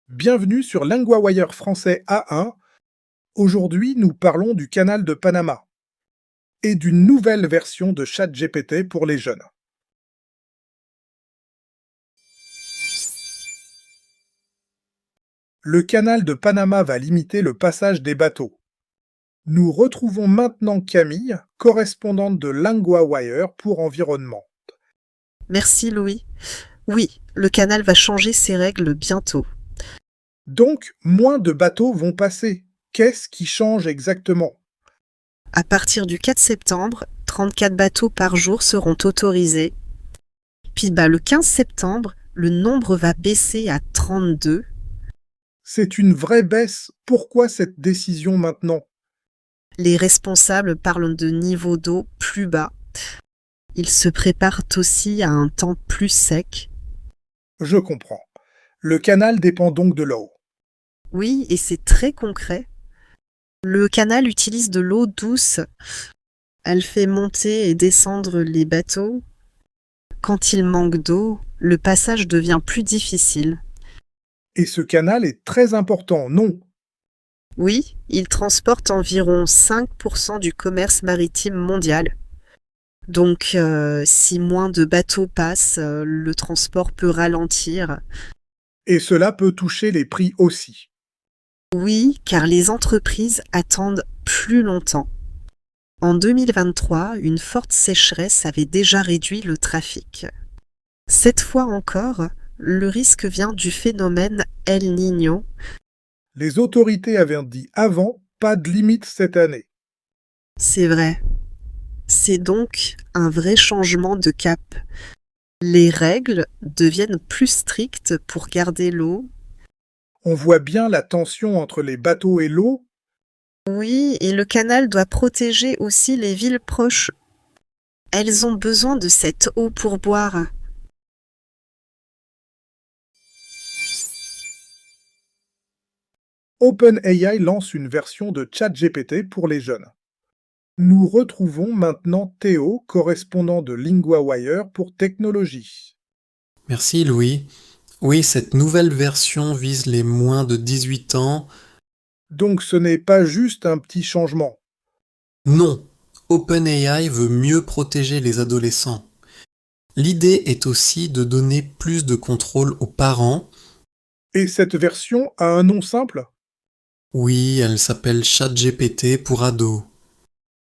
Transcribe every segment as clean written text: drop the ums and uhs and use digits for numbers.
Bienvenue sur LinguaWire français A1. Aujourd'hui, nous parlons du canal de Panama et d'une nouvelle version de ChatGPT pour les jeunes. Le canal de Panama va limiter le passage des bateaux. Nous retrouvons maintenant Camille, correspondante de LinguaWire pour environnement. Merci Louis. Oui, le canal va changer ses règles bientôt. Donc, moins de bateaux vont passer. Qu'est-ce qui change exactement? À partir du 4 septembre, 34 bateaux par jour seront autorisés. Puis le 15 septembre, le nombre va baisser à 32. C'est une vraie baisse. Pourquoi cette décision maintenant? Les responsables parlent de niveau d'eau plus bas. Ils se préparent aussi à un temps plus sec. Je comprends. Le canal dépend donc de l'eau. Oui, et c'est très concret. Le canal utilise de l'eau douce. Elle fait monter et descendre les bateaux. Quand il manque d'eau, le passage devient plus difficile. Et ce canal est très important, non? Oui, il transporte environ 5% du commerce maritime mondial. Donc, si moins de bateaux passent, le transport peut ralentir. Et cela peut toucher les prix aussi. Oui, car les entreprises attendent plus longtemps. En 2023, une forte sécheresse avait déjà réduit le trafic. Cette fois encore, le risque vient du phénomène El Niño. Les autorités avaient dit avant, pas de limite cette année. C'est vrai. C'est donc un vrai changement de cap. Les règles deviennent plus strictes pour garder l'eau. On voit bien la tension entre les bateaux et l'eau. Oui, et le canal doit protéger aussi les villes proches. Elles ont besoin de cette eau pour boire. OpenAI lance une version de ChatGPT pour les jeunes. Nous retrouvons maintenant Théo, correspondant de LinguaWire pour technologie. Merci Louis. Oui, cette nouvelle version vise les moins de 18 ans. Donc ce n'est pas juste un petit changement. Non, OpenAI veut mieux protéger les adolescents. L'idée est aussi de donner plus de contrôle aux parents. Et cette version a un nom simple? Oui, elle s'appelle ChatGPT pour ados.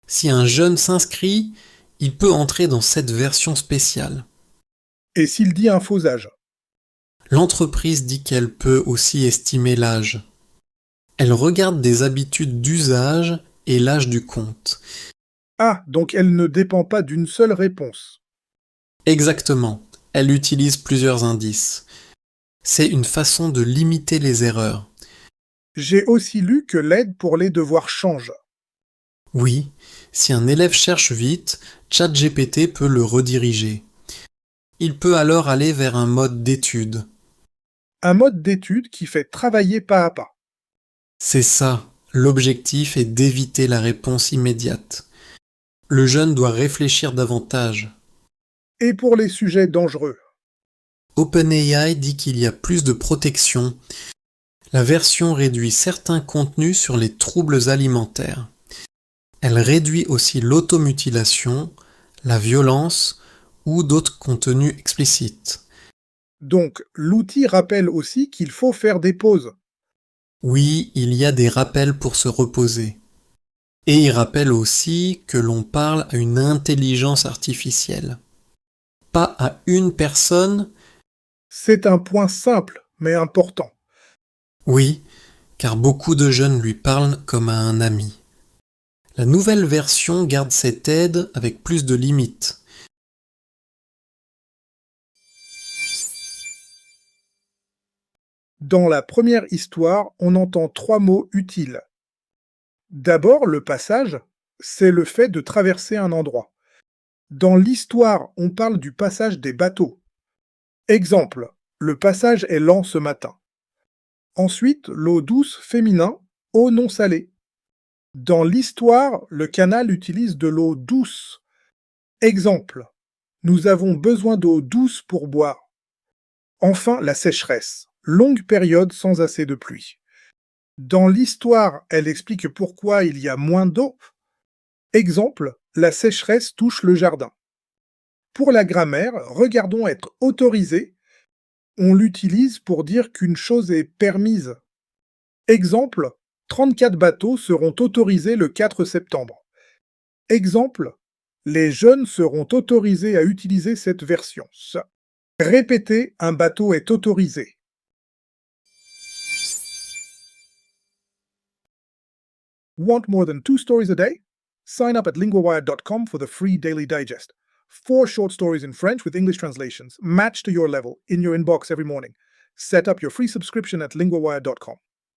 Si un jeune s'inscrit, il peut entrer dans cette version spéciale. Et s'il dit un faux âge? L'entreprise dit qu'elle peut aussi estimer l'âge. Elle regarde des habitudes d'usage et l'âge du compte. Ah, donc elle ne dépend pas d'une seule réponse. Exactement, elle utilise plusieurs indices. C'est une façon de limiter les erreurs. J'ai aussi lu que l'aide pour les devoirs change. Oui, si un élève cherche vite, ChatGPT peut le rediriger. Il peut alors aller vers un mode d'étude. Un mode d'étude qui fait travailler pas à pas. C'est ça, l'objectif est d'éviter la réponse immédiate. Le jeune doit réfléchir davantage. Et pour les sujets dangereux? OpenAI dit qu'il y a plus de protection. La version réduit certains contenus sur les troubles alimentaires. Elle réduit aussi l'automutilation, la violence ou d'autres contenus explicites. Donc l'outil rappelle aussi qu'il faut faire des pauses. Oui, il y a des rappels pour se reposer. Et il rappelle aussi que l'on parle à une intelligence artificielle. Pas à une personne. C'est un point simple, mais important. Oui, car beaucoup de jeunes lui parlent comme à un ami. La nouvelle version garde cette aide avec plus de limites. Dans la première histoire, on entend 3 mots utiles. D'abord, le passage, c'est le fait de traverser un endroit. Dans l'histoire, on parle du passage des bateaux. Exemple, le passage est lent ce matin. Ensuite, l'eau douce féminin, eau non salée. Dans l'histoire, le canal utilise de l'eau douce. Exemple, nous avons besoin d'eau douce pour boire. Enfin, la sécheresse. Longue période sans assez de pluie. Dans l'histoire, elle explique pourquoi il y a moins d'eau. Exemple, la sécheresse touche le jardin. Pour la grammaire, regardons être autorisé. On l'utilise pour dire qu'une chose est permise. Exemple, 34 bateaux seront autorisés le 4 septembre. Exemple, les jeunes seront autorisés à utiliser cette version. Répétez, un bateau est autorisé. Want more than 2 stories a day? Sign up at linguawire.com for the free daily digest. 4 short stories in French with English translations, matched to your level, in your inbox every morning. Set up your free subscription at linguawire.com.